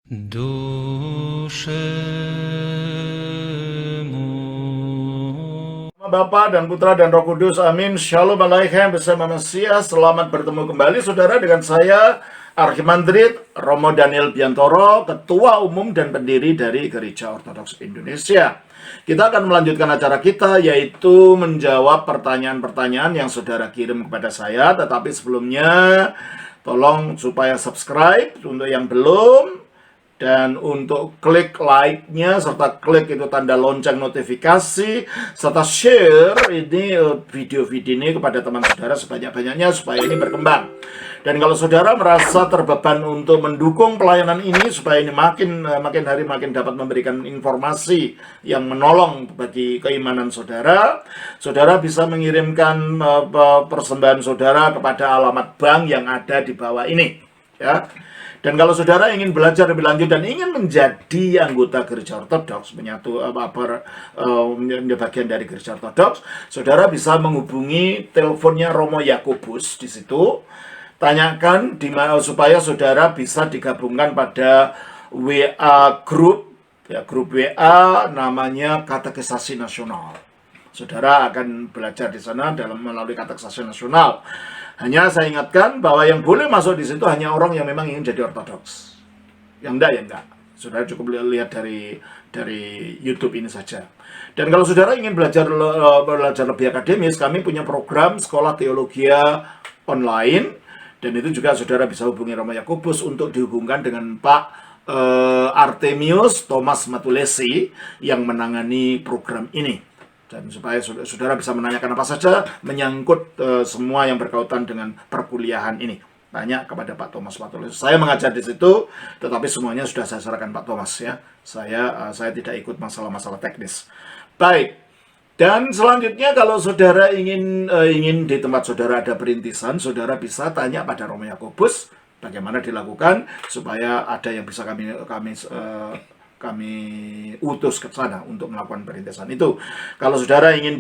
Dushemu. Bapa dan Putra dan Roh Kudus, amin. Shalom Alaikum bersama Mesias. Selamat bertemu kembali saudara dengan saya Archimandrit Romo Daniel Biantoro, Ketua Umum dan pendiri dari Gereja Ortodoks Indonesia. Kita akan melanjutkan acara kita, yaitu menjawab pertanyaan-pertanyaan yang saudara kirim kepada saya. Tetapi sebelumnya tolong supaya subscribe untuk yang belum, dan untuk klik like-nya, serta klik itu tanda lonceng notifikasi, serta share ini video-video ini kepada teman saudara sebanyak-banyaknya supaya ini berkembang. Dan kalau saudara merasa terbeban untuk mendukung pelayanan ini supaya ini makin hari makin dapat memberikan informasi yang menolong bagi keimanan saudara, saudara bisa mengirimkan persembahan saudara kepada alamat bank yang ada di bawah ini, ya. Dan kalau saudara ingin belajar lebih lanjut dan ingin menjadi anggota Gereja Ortodoks, menjadi bagian dari Gereja Ortodoks, saudara bisa menghubungi teleponnya Romo Yakobus di situ. Tanyakan supaya saudara bisa digabungkan pada WA grup, ya, grup WA namanya Katekisasi Nasional. Saudara akan belajar di sana melalui Katekisasi Nasional. Hanya saya ingatkan bahwa yang boleh masuk di situ hanya orang yang memang ingin jadi ortodoks. Yang enggak, ya enggak. Saudara cukup lihat dari YouTube ini saja. Dan kalau saudara ingin belajar lebih akademis, kami punya program Sekolah Teologia Online. Dan itu juga saudara bisa hubungi Romo Yakobus untuk dihubungkan dengan Pak Artemius Thomas Matulesi yang menangani program ini. Dan supaya saudara bisa menanyakan apa saja menyangkut semua yang berkaitan dengan perkuliahan ini, tanya kepada Pak Thomas Matulesi. Saya mengajar di situ, tetapi semuanya sudah saya serahkan Pak Thomas, ya. Saya tidak ikut masalah-masalah teknis. Baik. Dan selanjutnya kalau saudara ingin di tempat saudara ada perintisan, saudara bisa tanya pada Romo Yakobus bagaimana dilakukan supaya ada yang bisa kami utus ke sana untuk melakukan perintisan itu. Kalau saudara ingin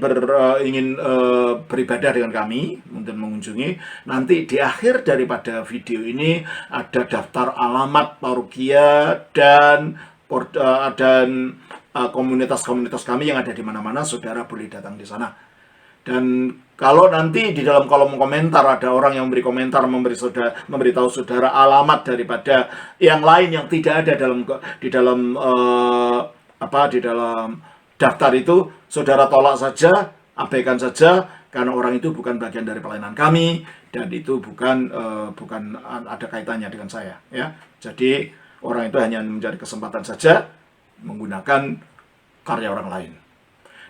beribadah dengan kami, untuk mengunjungi, nanti di akhir daripada video ini ada daftar alamat parokia dan komunitas-komunitas kami yang ada di mana-mana. Saudara boleh datang di sana. Dan kalau nanti di dalam kolom komentar ada orang yang memberi komentar, memberitahu saudara alamat daripada yang lain yang tidak ada di dalam daftar itu, saudara tolak saja, abaikan saja, karena orang itu bukan bagian dari pelayanan kami dan itu bukan ada kaitannya dengan saya, ya. Jadi orang itu hanya mencari kesempatan saja menggunakan karya orang lain.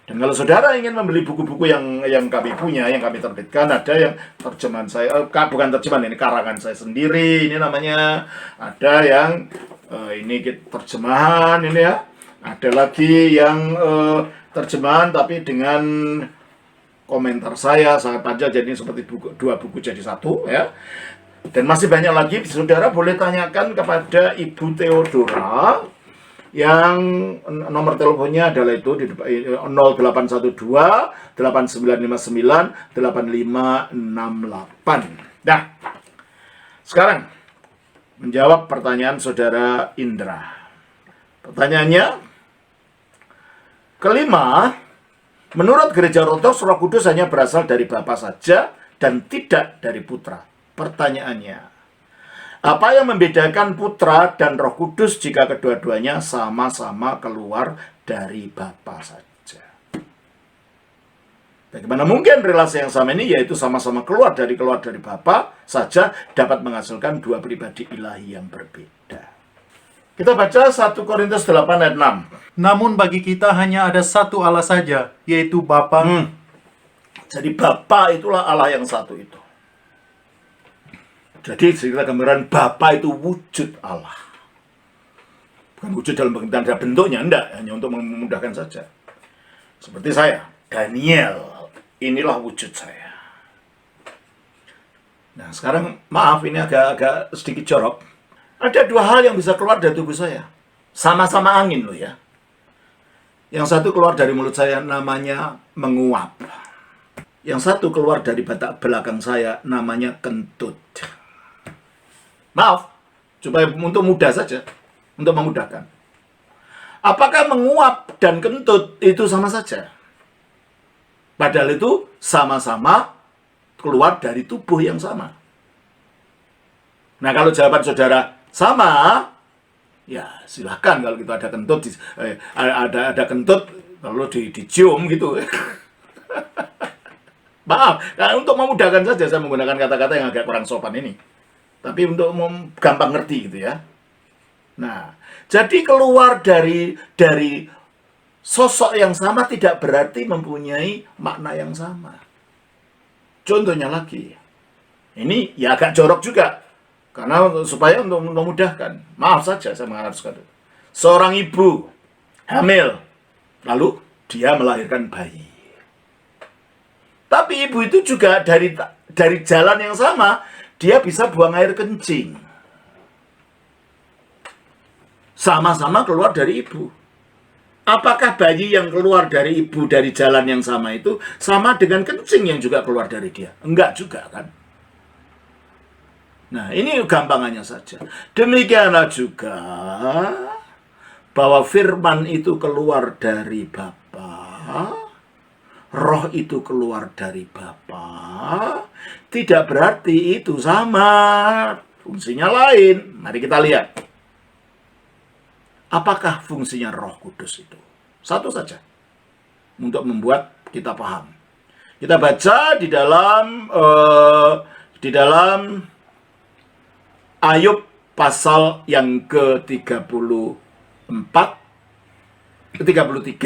Dan kalau saudara ingin membeli buku-buku yang kami punya, yang kami terbitkan, ada yang terjemahan saya, bukan terjemahan, ini karangan saya sendiri, ini namanya. Ada yang ini terjemahan, ini ya. Ada lagi yang terjemahan tapi dengan komentar saya sangat panjang, jadi seperti dua buku jadi satu, ya. Dan masih banyak lagi. Saudara boleh tanyakan kepada Ibu Theodora, yang nomor teleponnya adalah itu di 0812 8959 8568. Nah, sekarang menjawab pertanyaan saudara Indra. Pertanyaannya kelima, menurut Gereja Ortodoks Roh Kudus hanya berasal dari Bapa saja dan tidak dari Putra. Pertanyaannya, apa yang membedakan Putra dan Roh Kudus jika kedua-duanya sama-sama keluar dari Bapa saja? Bagaimana mungkin relasi yang sama ini, yaitu sama-sama keluar dari Bapa saja, dapat menghasilkan dua pribadi ilahi yang berbeda? Kita baca 1 Korintus 8 ayat 6. Namun bagi kita hanya ada satu Allah saja, yaitu Bapa. Jadi Bapa itulah Allah yang satu itu. Jadi kita gambaran Bapa itu wujud Allah. Bukan wujud dalam bentuknya, enggak, hanya untuk memudahkan saja. Seperti saya, Daniel, inilah wujud saya. Nah, sekarang maaf ini agak sedikit jorok. Ada dua hal yang bisa keluar dari tubuh saya. Sama-sama angin loh, ya. Yang satu keluar dari mulut saya namanya menguap. Yang satu keluar dari batak belakang saya namanya kentut. Maaf, supaya untuk mudah saja. untuk memudahkan. Apakah menguap dan kentut itu sama saja? Padahal itu sama-sama keluar dari tubuh yang sama. Nah, kalau jawaban saudara sama, ya silahkan kalau gitu ada kentut, ada kentut lalu dicium gitu. Maaf, nah, untuk memudahkan saja saya menggunakan kata-kata yang agak kurang sopan ini. Tapi untuk gampang ngerti gitu ya. Nah, jadi keluar dari sosok yang sama tidak berarti mempunyai makna yang sama. Contohnya lagi, ini ya agak jorok juga, karena supaya untuk memudahkan. Maaf saja saya mengharuskan. Seorang ibu hamil, lalu dia melahirkan bayi. Tapi ibu itu juga dari jalan yang sama, dia bisa buang air kencing. Sama-sama keluar dari ibu. Apakah bayi yang keluar dari ibu dari jalan yang sama itu sama dengan kencing yang juga keluar dari dia? Enggak juga kan? Nah, ini gampangannya saja. Demikianlah juga bahwa firman itu keluar dari Bapa, roh itu keluar dari Bapa, tidak berarti itu sama, fungsinya lain. Mari kita lihat. Apakah fungsinya Roh Kudus itu? Satu saja. Untuk membuat kita paham. Kita baca di dalam Ayub pasal yang ke-33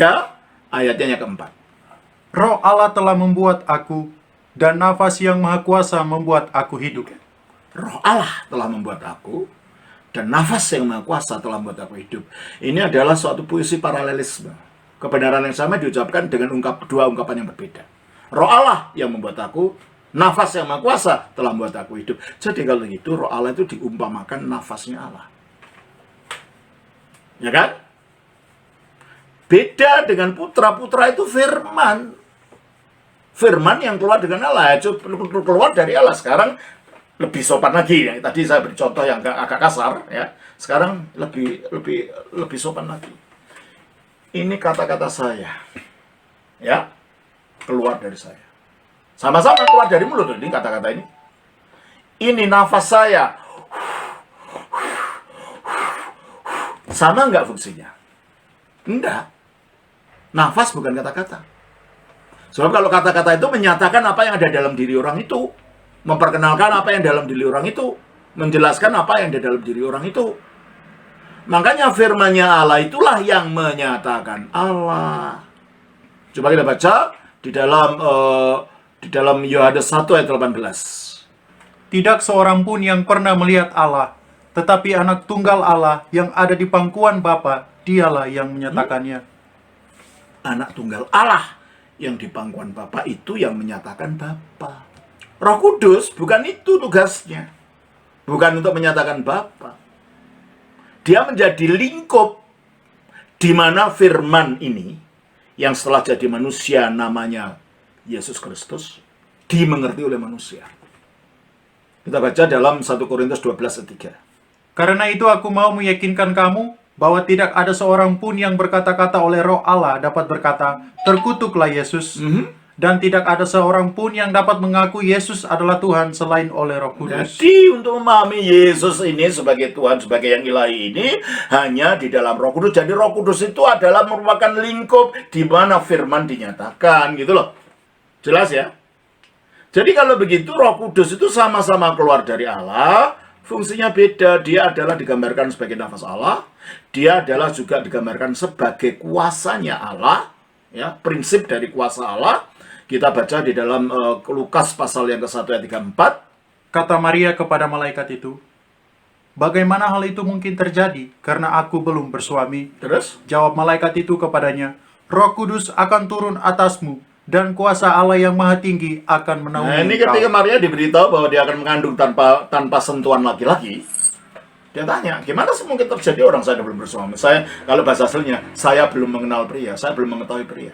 ayatnya yang keempat. Roh Allah telah membuat aku, dan nafas yang maha kuasa membuat aku hidup. Roh Allah telah membuat aku, dan nafas yang maha kuasa telah membuat aku hidup. Ini adalah suatu puisi paralelisme. Kebenaran yang sama diucapkan dengan dua ungkapan yang berbeda. Roh Allah yang membuat aku, nafas yang maha kuasa telah membuat aku hidup. Jadi kalau gitu, roh Allah itu diumpamakan nafasnya Allah. Ya kan? Beda dengan putra. Putra itu firman. Firman yang keluar dengan Allah. Keluar dari Allah. Sekarang lebih sopan lagi ya. Tadi saya beri contoh yang agak kasar ya. Sekarang lebih sopan lagi. Ini kata-kata saya. Ya. Keluar dari saya. Sama-sama keluar dari mulut ini kata-kata ini. Ini nafas saya. Sama enggak fungsinya? Enggak. Nafas bukan kata-kata. Sebab kalau kata-kata itu menyatakan apa yang ada dalam diri orang itu. Memperkenalkan apa yang dalam diri orang itu, menjelaskan apa yang ada dalam diri orang itu. Makanya firman-Nya Allah itulah yang menyatakan Allah. Coba kita baca di dalam Yohanes 1 ayat 18. Tidak seorang pun yang pernah melihat Allah, tetapi anak tunggal Allah yang ada di pangkuan Bapa, dialah yang menyatakannya. Anak tunggal Allah yang di pangkuan Bapa itu yang menyatakan Bapa. Roh Kudus bukan itu tugasnya. Bukan untuk menyatakan Bapa. Dia menjadi lingkup di mana firman ini yang setelah jadi manusia namanya Yesus Kristus dimengerti oleh manusia. Kita baca dalam 1 Korintus 12 ayat 3. Karena itu aku mau meyakinkan kamu bahwa tidak ada seorang pun yang berkata-kata oleh Roh Allah dapat berkata, terkutuklah Yesus. Dan tidak ada seorang pun yang dapat mengaku Yesus adalah Tuhan selain oleh Roh Kudus. Jadi untuk memahami Yesus ini sebagai Tuhan, sebagai yang ilahi ini hanya di dalam Roh Kudus. Jadi Roh Kudus itu adalah merupakan lingkup di mana firman dinyatakan gitu loh. Jelas ya? Jadi kalau begitu Roh Kudus itu sama-sama keluar dari Allah, fungsinya beda. Dia adalah digambarkan sebagai nafas Allah, dia adalah juga digambarkan sebagai kuasanya Allah, ya, prinsip dari kuasa Allah. Kita baca di dalam Lukas pasal yang ke-1 ayat 34. Kata Maria kepada malaikat itu, bagaimana hal itu mungkin terjadi karena aku belum bersuami? Terus? Jawab malaikat itu kepadanya, Roh Kudus akan turun atasmu dan kuasa Allah yang Maha Tinggi akan menaungi Nah, ini engkau. ketika Maria diberitahu bahwa dia akan mengandung tanpa sentuhan laki-laki, dia tanya, gimana sih mungkin terjadi orang saya belum bersuami? Saya, kalau bahasa aslinya, saya belum mengenal pria, saya belum mengetahui pria.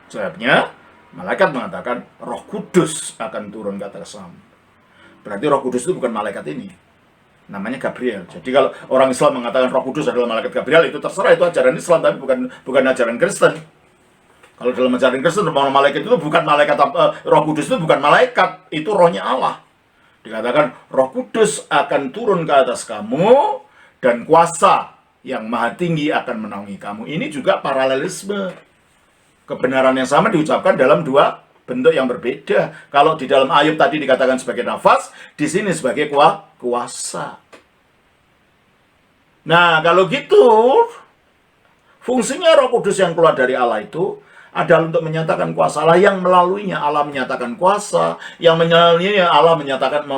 Jawabnya, malaikat mengatakan, Roh Kudus akan turun ke atas kamu. Berarti Roh Kudus itu bukan malaikat ini. namanya Gabriel. Jadi kalau orang Islam mengatakan Roh Kudus adalah malaikat Gabriel, itu terserah, itu ajaran Islam, tapi bukan ajaran Kristen. Kalau dalam ajaran Kristen, malaikat itu bukan malaikat, Roh Kudus itu bukan malaikat, itu rohnya Allah. Dikatakan Roh Kudus akan turun ke atas kamu dan kuasa yang maha tinggi akan menaungi kamu. Ini juga paralelisme. Kebenaran yang sama diucapkan dalam dua bentuk yang berbeda. Kalau di dalam Ayub tadi dikatakan sebagai nafas, di sini sebagai kuasa. Nah, kalau gitu, fungsinya Roh Kudus yang keluar dari Allah itu adalah untuk menyatakan kuasa Allah, yang melaluinya Allah menyatakan kuasa, yang melaluinya Allah menyatakan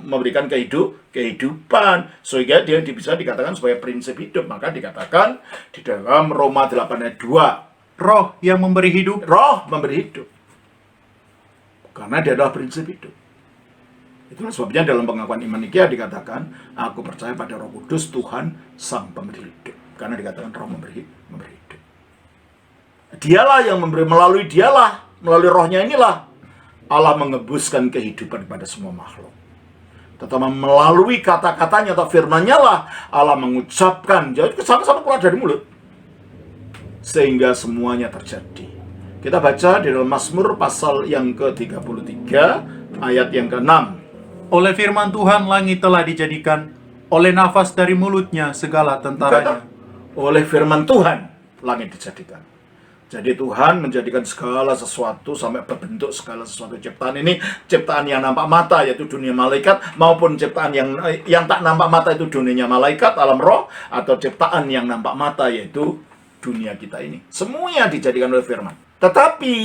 memberikan kehidupan, sehingga dia bisa dikatakan sebagai prinsip hidup. Maka dikatakan di dalam Roma 8 ayat 2, roh yang memberi hidup. Roh memberi hidup. Karena dia adalah prinsip hidup. Itulah sebabnya dalam pengakuan iman Nikea dikatakan, aku percaya pada Roh Kudus, Tuhan Sang Pemberi hidup. Karena dikatakan roh memberi hidup. Dialah yang memberi, melalui rohnya inilah Allah mengebuskan kehidupan pada semua makhluk. Tetapi melalui kata-katanya atau firman-Nya lah Allah mengucapkan, jadi sama-sama keluar dari mulut, sehingga semuanya terjadi. Kita baca di dalam Mazmur pasal yang ke-33 ayat yang ke-6. Oleh firman Tuhan langit telah dijadikan, oleh nafas dari mulutnya segala tentaranya. Oleh firman Tuhan langit dijadikan. Jadi Tuhan menjadikan segala sesuatu sampai berbentuk segala sesuatu ciptaan ini, ciptaan yang nampak mata yaitu dunia malaikat, maupun ciptaan yang tak nampak mata itu dunianya malaikat, alam roh, atau ciptaan yang nampak mata yaitu dunia kita ini. Semuanya dijadikan oleh firman. Tetapi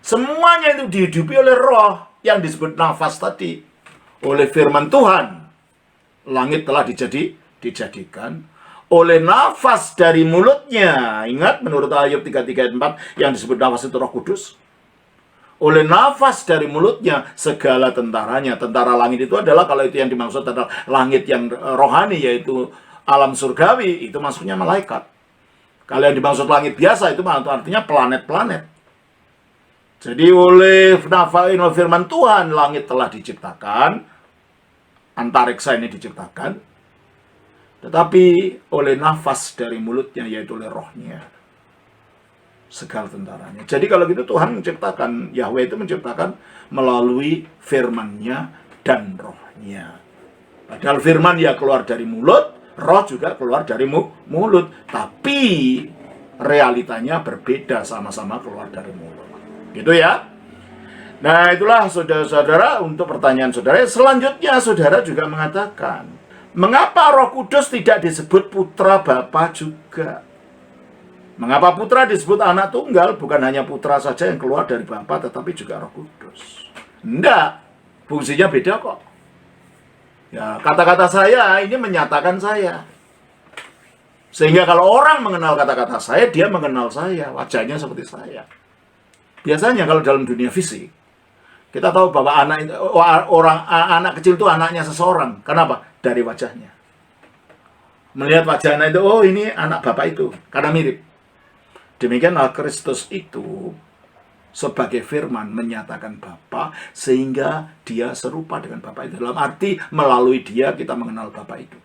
semuanya itu dihidupi oleh roh yang disebut nafas tadi. Oleh firman Tuhan langit telah dijadikan. Oleh nafas dari mulutnya, ingat menurut Ayub 33 ayat 4 yang disebut nafas itu Roh Kudus. Oleh nafas dari mulutnya segala tentaranya. Tentara langit itu adalah, kalau itu yang dimaksud adalah langit yang rohani yaitu alam surgawi, itu maksudnya malaikat. Kalau yang dimaksud langit biasa itu artinya planet-planet. Jadi oleh nafas firman Tuhan langit telah diciptakan, antariksa ini diciptakan. Tetapi oleh nafas dari mulutnya, yaitu oleh rohnya, segala tentaranya. Jadi kalau gitu Tuhan menciptakan, Yahweh itu menciptakan melalui firman-Nya dan rohnya. Padahal firman ya keluar dari mulut, roh juga keluar dari mulut. Tapi realitanya berbeda, sama-sama keluar dari mulut. Gitu ya. Nah itulah saudara-saudara untuk pertanyaan saudara. Selanjutnya saudara juga mengatakan, mengapa Roh Kudus tidak disebut putra Bapa juga? Mengapa putra disebut anak tunggal? Bukan hanya putra saja yang keluar dari Bapa, tetapi juga Roh Kudus. Enggak, fungsinya beda kok. Ya, kata-kata saya ini menyatakan saya. Sehingga kalau orang mengenal kata-kata saya, dia mengenal saya, wajahnya seperti saya. Biasanya kalau dalam dunia fisik, kita tahu bahwa anak kecil itu anaknya seseorang. Kenapa? Dari wajahnya. Melihat wajahnya itu, oh ini anak bapak itu, karena mirip. Demikianlah Kristus itu sebagai firman menyatakan Bapa, sehingga dia serupa dengan Bapa itu. Dalam arti melalui dia kita mengenal Bapa itu.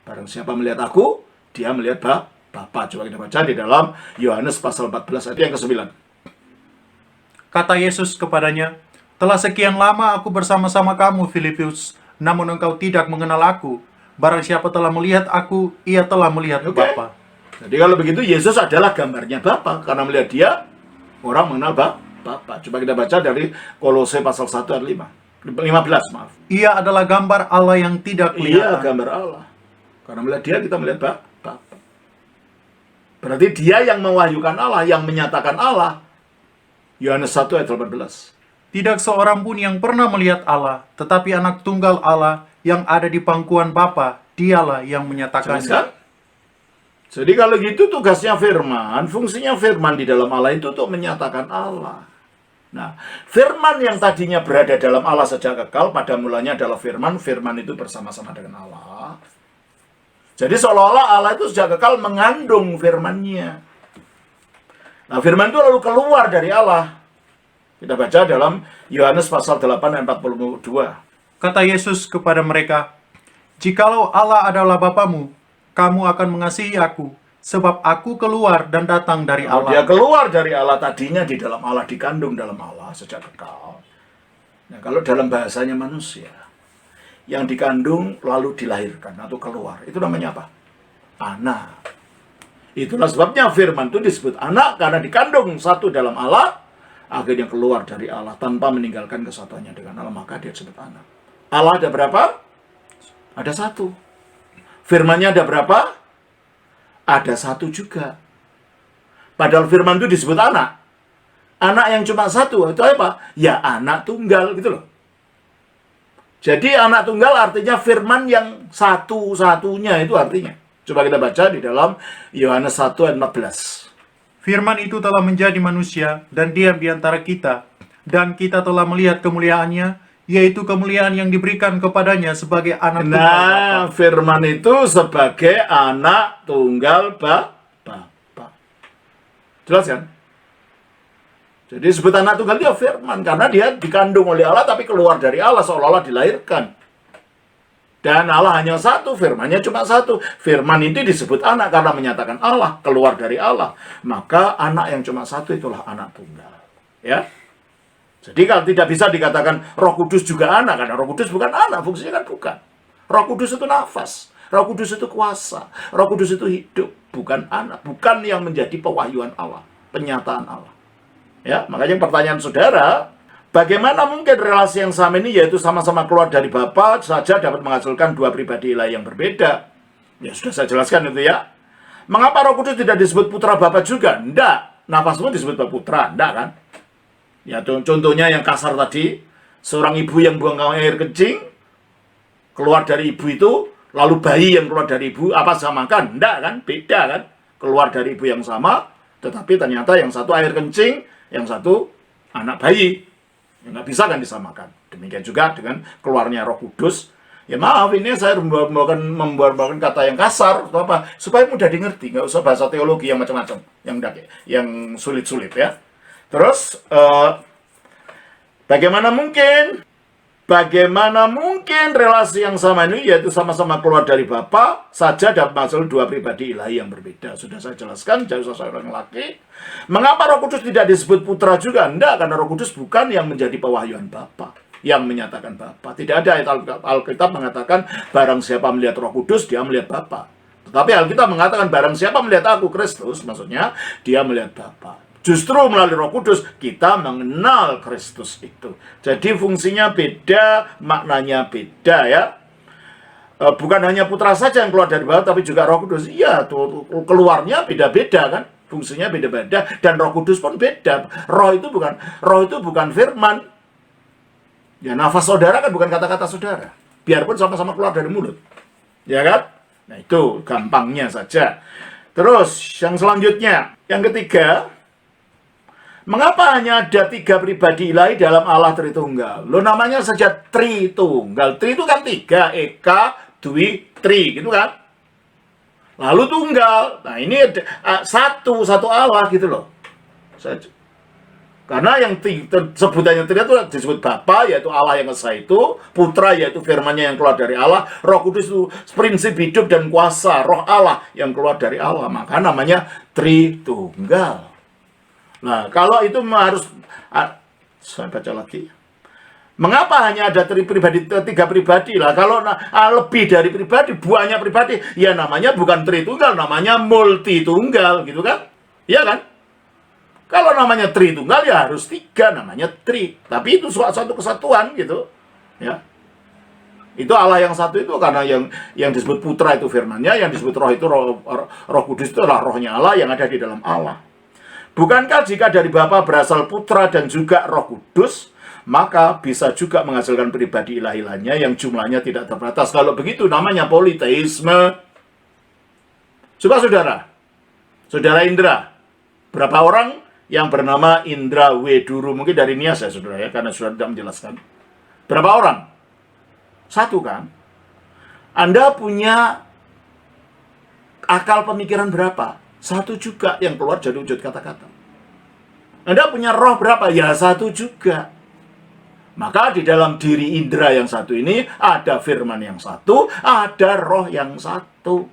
Barang siapa melihat aku, dia melihat Bapa. Coba kita baca di dalam Yohanes pasal 14 ayat yang ke-9. Kata Yesus kepadanya, telah sekian lama aku bersama-sama kamu, Filipius, namun engkau tidak mengenal aku. Barang siapa telah melihat aku, ia telah melihat Bapa. Jadi kalau begitu Yesus adalah gambarnya Bapa, karena melihat dia orang mengenal Bapa. Coba kita baca dari Kolose pasal 1 ayat 15, maaf. Ia adalah gambar Allah yang tidak kelihatan. Iya, gambar Allah. Karena melihat dia kita melihat Bapa. Berarti dia yang mewahyukan Allah, yang menyatakan Allah. Yohanes 1 ayat 18. Tidak seorang pun yang pernah melihat Allah, tetapi anak tunggal Allah yang ada di pangkuan Bapa, dialah yang menyatakannya. Jadi kalau gitu tugasnya firman, fungsinya firman di dalam Allah itu untuk menyatakan Allah. Nah, firman yang tadinya berada dalam Allah sejak kekal, pada mulanya adalah firman, firman itu bersama-sama dengan Allah. Jadi seolah-olah Allah itu sejak kekal mengandung firman-Nya. Nah, firman itu lalu keluar dari Allah. Kita baca dalam Yohanes pasal 8 ayat 42. Kata Yesus kepada mereka, Jikalau Allah adalah Bapamu, kamu akan mengasihi aku, sebab aku keluar dan datang dari Kalau dia Allah. keluar dari Allah, tadinya di dalam Allah, dikandung dalam Allah sejak kekal. Nah, kalau dalam bahasanya manusia, yang dikandung lalu dilahirkan atau keluar, itu namanya apa? Anak. Itulah sebabnya firman itu disebut anak, karena dikandung satu dalam Allah, akhirnya keluar dari Allah tanpa meninggalkan kesatuannya dengan Allah, maka dia disebut anak. Allah ada berapa? Ada satu. Firman-Nya ada berapa? Ada satu juga. Padahal firman itu disebut anak. Anak yang cuma satu, itu apa? Ya anak tunggal, gitu loh. Jadi anak tunggal artinya firman yang satu-satunya, itu artinya. Coba kita baca di dalam Yohanes 1 ayat 14. Firman itu telah menjadi manusia dan diam di antara kita, dan kita telah melihat kemuliaannya, yaitu kemuliaan yang diberikan kepadanya sebagai anak tunggal Nah, Bapa. firman itu sebagai anak tunggal Bapa. Jelas kan? Jadi disebut anak tunggal dia firman, karena dia dikandung oleh Allah tapi keluar dari Allah, seolah-olah dilahirkan. Dan Allah hanya satu, firman-Nya cuma satu. Firman itu disebut anak karena menyatakan Allah, keluar dari Allah. Maka anak yang cuma satu itulah anak tunggal. Ya. Jadi kalau tidak bisa dikatakan Roh Kudus juga anak, karena Roh Kudus bukan anak, fungsinya kan bukan. Roh Kudus itu nafas, Roh Kudus itu kuasa, Roh Kudus itu hidup, bukan anak, bukan yang menjadi pewahyuan Allah, penyataan Allah. Ya, makanya pertanyaan saudara, bagaimana mungkin relasi yang sama ini, yaitu sama-sama keluar dari Bapa saja dapat menghasilkan dua pribadi ilahi yang berbeda? Ya sudah saya jelaskan itu ya. Mengapa Roh Kudus tidak disebut putra Bapa juga? Enggak. Nafas pun disebut putra, enggak kan? Ya, contohnya yang kasar tadi, seorang ibu yang buang air kencing, keluar dari ibu itu, lalu bayi yang keluar dari ibu, apa samakan? Enggak kan? Beda kan? Keluar dari ibu yang sama, tetapi ternyata yang satu air kencing, yang satu anak bayi. Ya, nggak bisa kan disamakan. Demikian juga dengan keluarnya Roh Kudus. Ya maaf, ini saya membawakan kata yang kasar, atau apa, supaya mudah dimengerti, nggak usah bahasa teologi yang macam-macam, yang sulit-sulit ya. Terus, bagaimana mungkin relasi yang sama ini, yaitu sama-sama keluar dari Bapa saja dapat menghasilkan dua pribadi ilahi yang berbeda. Sudah saya jelaskan, jauh seorang laki. Mengapa Roh Kudus tidak disebut putra juga? Enggak, karena Roh Kudus bukan yang menjadi pewahyuan Bapa, yang menyatakan Bapa. Tidak ada ayat Alkitab mengatakan barang siapa melihat Roh Kudus, dia melihat Bapa. Tetapi Alkitab mengatakan barang siapa melihat aku, Kristus, maksudnya dia melihat Bapa. Justru melalui Roh Kudus kita mengenal Kristus itu. Jadi fungsinya beda, maknanya beda ya. Bukan hanya putra saja yang keluar dari Bapa, tapi juga Roh Kudus. Iya, keluarnya beda-beda kan. Fungsinya beda-beda dan Roh Kudus pun beda. Roh itu bukan firman. Ya, nafas saudara kan bukan kata-kata saudara. Biarpun sama-sama keluar dari mulut. Ya kan? Nah, itu gampangnya saja. Terus yang selanjutnya, yang ketiga, mengapa hanya ada tiga pribadi ilahi dalam Allah Tritunggal? Lo namanya saja Tritunggal. Tri itu kan tiga, Eka, Dwi, Tri, gitu kan? Lalu tunggal. Nah ini satu Allah gitu loh. Karena yang sebutannya Tri itu disebut Bapa, yaitu Allah yang esa itu, Putra yaitu firman-Nya yang keluar dari Allah, Roh Kudus itu prinsip hidup dan kuasa, Roh Allah yang keluar dari Allah. Maka namanya Tritunggal. Nah, kalau itu harus, saya baca lagi. Mengapa hanya ada tiga pribadi lah? Kalau lebih dari pribadi, banyak pribadi, ya namanya bukan Tritunggal, namanya multitunggal, gitu kan? Iya kan? Kalau namanya Tritunggal ya harus tiga, namanya Tri. Tapi itu suatu kesatuan gitu, ya. Itu Allah yang satu itu karena yang disebut Putra itu firman-Nya, yang disebut Roh itu Roh Kudus itu adalah Rohnya Allah yang ada di dalam Allah. Bukankah jika dari Bapa berasal Putra dan juga Roh Kudus, maka bisa juga menghasilkan pribadi ilahi lainnya yang jumlahnya tidak terbatas. Kalau begitu namanya politeisme. Coba saudara Indra, berapa orang yang bernama Indra Weduru? Mungkin dari Nias ya saudara ya, karena sudah tidak menjelaskan. Berapa orang? Satu kan? Anda punya akal pemikiran berapa? Satu juga yang keluar jadi wujud kata-kata. Anda punya roh berapa? Ya satu juga. Maka di dalam diri indera yang satu ini ada firman yang satu, ada roh yang satu.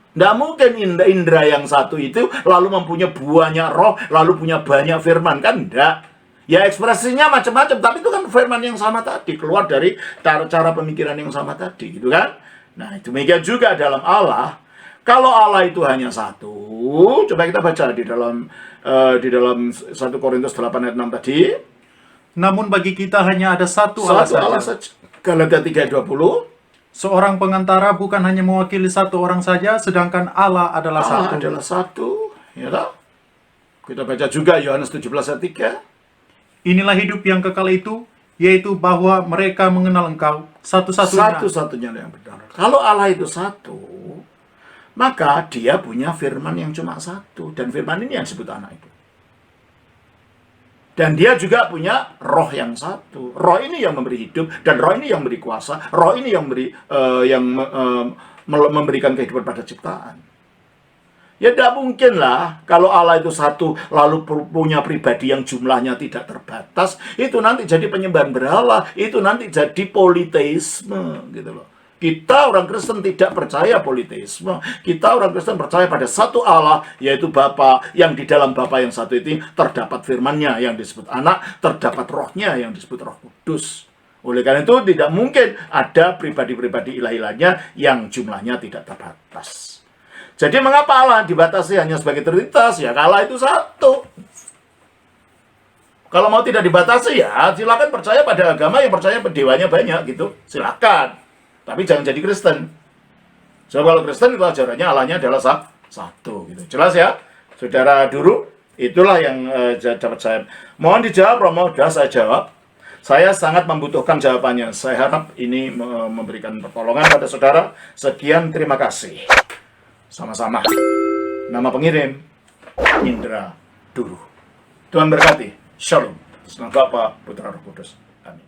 Tidak mungkin indera yang satu itu lalu mempunyai banyak roh, lalu punya banyak firman. Kan tidak. Ya ekspresinya macam-macam, tapi itu kan firman yang sama tadi, keluar dari cara pemikiran yang sama tadi, gitu kan. Nah, demikian juga dalam Allah. Kalau Allah itu hanya satu, coba kita baca di dalam 1 Korintus 8 ayat 6 tadi. Namun bagi kita hanya ada satu Allah saja. Galatia 3:20. Seorang pengantara bukan hanya mewakili satu orang saja, sedangkan Allah adalah Allah satu. adalah satu, ya tak? Kita baca juga Yohanes 17 ayat 3. Inilah hidup yang kekal itu, yaitu bahwa mereka mengenal Engkau satu-satunya. Satu-satunya yang benar. Kalau Allah itu satu, maka dia punya firman yang cuma satu, dan firman ini yang disebut anak itu. Dan dia juga punya roh yang satu. Roh ini yang memberi hidup, dan roh ini yang memberi kuasa. Roh ini yang memberikan kehidupan pada ciptaan. Ya tidak mungkin lah kalau Allah itu satu lalu punya pribadi yang jumlahnya tidak terbatas, itu nanti jadi penyembahan berhala, itu nanti jadi politeisme, gitu loh. Kita orang Kristen tidak percaya politeisme. Kita orang Kristen percaya pada satu Allah, yaitu Bapa, yang di dalam Bapa yang satu itu terdapat firman-Nya yang disebut anak, terdapat rohnya yang disebut Roh Kudus. Oleh karena itu tidak mungkin ada pribadi-pribadi ilah-ilahnya yang jumlahnya tidak terbatas. Jadi mengapa Allah dibatasi hanya sebagai Trinitas? Ya Allah itu satu. Kalau mau tidak dibatasi ya silakan percaya pada agama yang percaya dewanya banyak gitu. Silakan. Tapi jangan jadi Kristen. So, kalau Kristen itu ajarannya Allahnya adalah satu gitu. Jelas ya? Saudara Duru, itulah yang dapat saya. Mohon dijawab, Romo, sudah saya jawab. Saya sangat membutuhkan jawabannya. Saya harap ini memberikan pertolongan pada saudara. Sekian, terima kasih. Sama-sama. Nama pengirim, Indra Duru. Tuhan berkati. Shalom. Semoga Bapa, Putra, Roh Kudus. Amin.